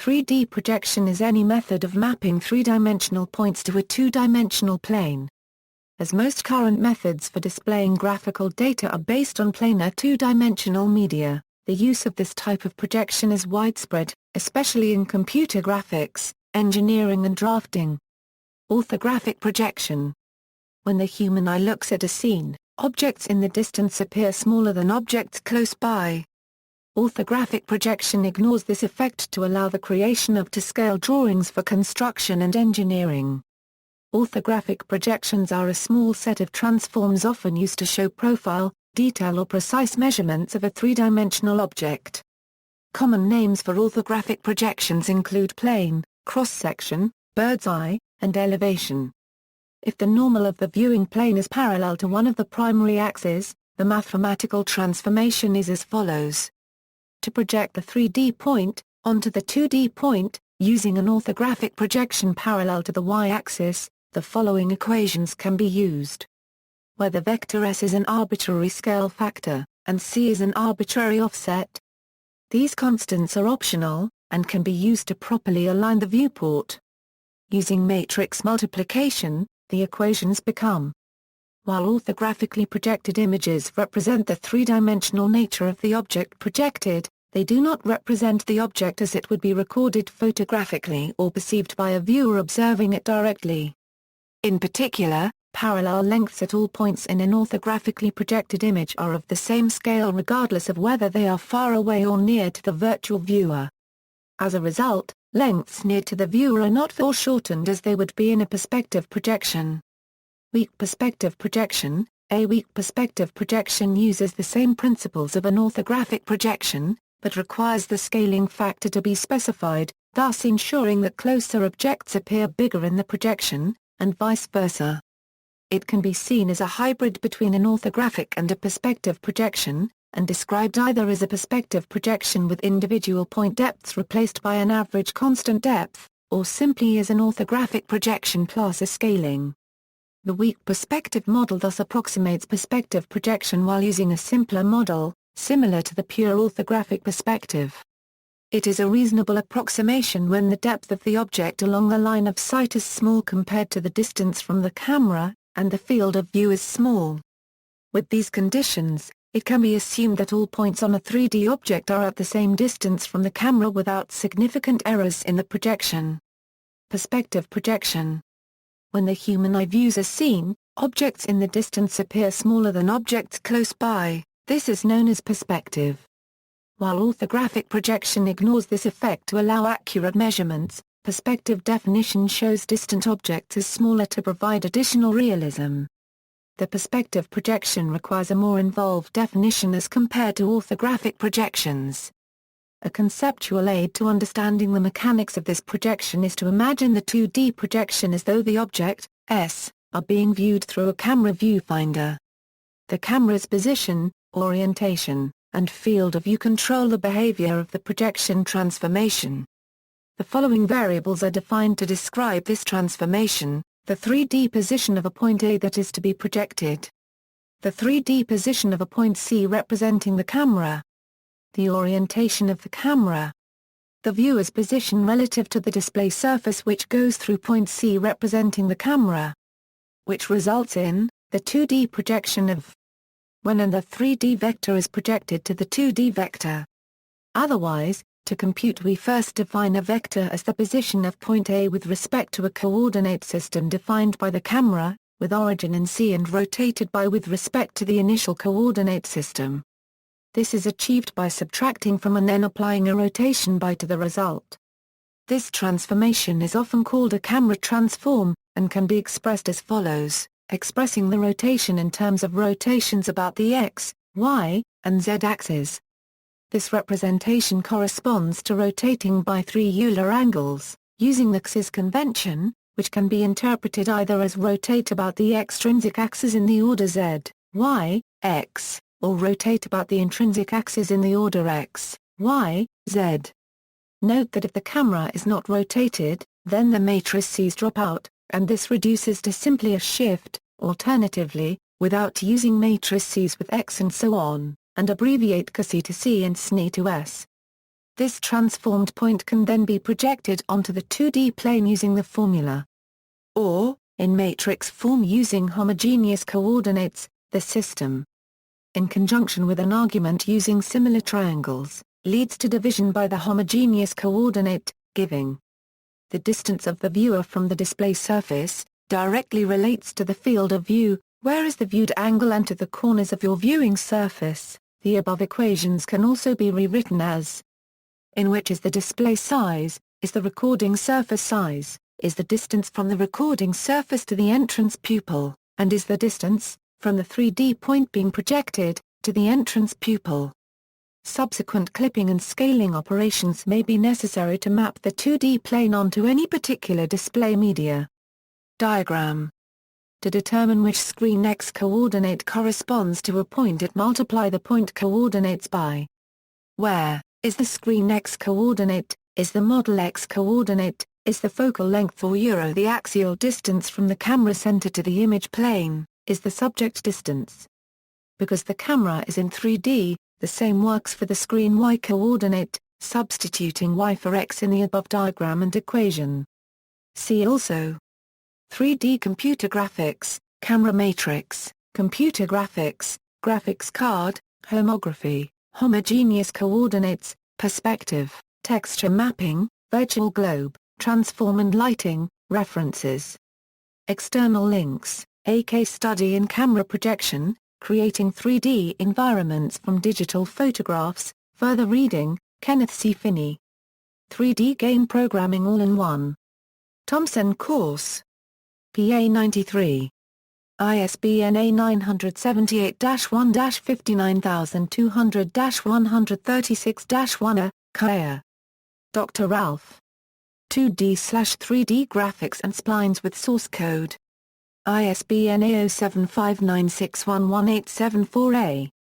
3D projection is any method of mapping three-dimensional points to a two-dimensional plane. As most current methods for displaying graphical data are based on planar two-dimensional media, the use of this type of projection is widespread, especially in computer graphics, engineering and drafting. Orthographic projection. When the human eye looks at a scene, objects in the distance appear smaller than objects close by. Orthographic projection ignores this effect to allow the creation of to-scale drawings for construction and engineering. Orthographic projections are a small set of transforms often used to show profile, detail or precise measurements of a three-dimensional object. Common names for orthographic projections include plane, cross-section, bird's eye, and elevation. If the normal of the viewing plane is parallel to one of the primary axes, the mathematical transformation is as follows. To project the 3D point onto the 2D point, using an orthographic projection parallel to the y-axis, the following equations can be used. Where the vector s is an arbitrary scale factor, and c is an arbitrary offset. These constants are optional, and can be used to properly align the viewport. Using matrix multiplication, the equations become. While orthographically projected images represent the three-dimensional nature of the object projected, they do not represent the object as it would be recorded photographically or perceived by a viewer observing it directly. In particular, parallel lengths at all points in an orthographically projected image are of the same scale regardless of whether they are far away or near to the virtual viewer. As a result, lengths near to the viewer are not foreshortened as they would be in a perspective projection. Weak perspective projection. A weak perspective projection uses the same principles of an orthographic projection, but requires the scaling factor to be specified, thus ensuring that closer objects appear bigger in the projection, and vice versa. It can be seen as a hybrid between an orthographic and a perspective projection, and described either as a perspective projection with individual point depths replaced by an average constant depth, or simply as an orthographic projection plus a scaling. The weak perspective model thus approximates perspective projection while using a simpler model, similar to the pure orthographic perspective. It is a reasonable approximation when the depth of the object along the line of sight is small compared to the distance from the camera, and the field of view is small. With these conditions, it can be assumed that all points on a 3D object are at the same distance from the camera without significant errors in the projection. Perspective projection. When the human eye views a scene, objects in the distance appear smaller than objects close by. This is known as perspective. While orthographic projection ignores this effect to allow accurate measurements, perspective definition shows distant objects as smaller to provide additional realism. The perspective projection requires a more involved definition as compared to orthographic projections. A conceptual aid to understanding the mechanics of this projection is to imagine the 2D projection as though the object, S, are being viewed through a camera viewfinder. The camera's position, orientation, and field of view control the behavior of the projection transformation. The following variables are defined to describe this transformation: the 3D position of a point A that is to be projected, the 3D position of a point C representing the camera, the orientation of the camera, the viewer's position relative to the display surface which goes through point C representing the camera, which results in the 2D projection of when and the 3D vector is projected to the 2D vector. Otherwise, to compute we first define a vector as the position of point A with respect to a coordinate system defined by the camera, with origin in C and rotated by with respect to the initial coordinate system. This is achieved by subtracting from and then applying a rotation by to the result. This transformation is often called a camera transform, and can be expressed as follows, expressing the rotation in terms of rotations about the x, y, and z axes. This representation corresponds to rotating by 3 Euler angles, using the x's convention, which can be interpreted either as rotate about the extrinsic axis in the order z, y, x, or rotate about the intrinsic axis in the order x, y, z. Note that if the camera is not rotated, then the matrices drop out, and this reduces to simply a shift, alternatively, without using matrices with x and so on, and abbreviate CC to C and SNI to S. This transformed point can then be projected onto the 2D plane using the formula. Or, in matrix form using homogeneous coordinates, the system, in conjunction with an argument using similar triangles, leads to division by the homogeneous coordinate, giving the distance of the viewer from the display surface, directly relates to the field of view, whereas the viewed angle and to the corners of your viewing surface. The above equations can also be rewritten as: in which is the display size, is the recording surface size, is the distance from the recording surface to the entrance pupil, and is the distance, from the 3D point being projected, to the entrance pupil. Subsequent clipping and scaling operations may be necessary to map the 2D plane onto any particular display media. Diagram. To determine which screen X coordinate corresponds to a point, it multiply the point coordinates by where is the screen X coordinate, is the model X coordinate, is the focal length or the axial distance from the camera center to the image plane, is the subject distance. Because the camera is in 3D, the same works for the screen Y coordinate, substituting Y for X in the above diagram and equation. See also 3D computer graphics, camera matrix, computer graphics, graphics card, homography, homogeneous coordinates, perspective, texture mapping, virtual globe, transform and lighting. References. External links: A case study in camera projection, creating 3D environments from digital photographs. Further reading: Kenneth C. Finney. 3D game programming all-in-one. Thomson course. PA 93. ISBN A978-1-59200-136-1. Kaya. Dr. Ralph. 2D/3D graphics and splines with source code. ISBN A0759611874-A.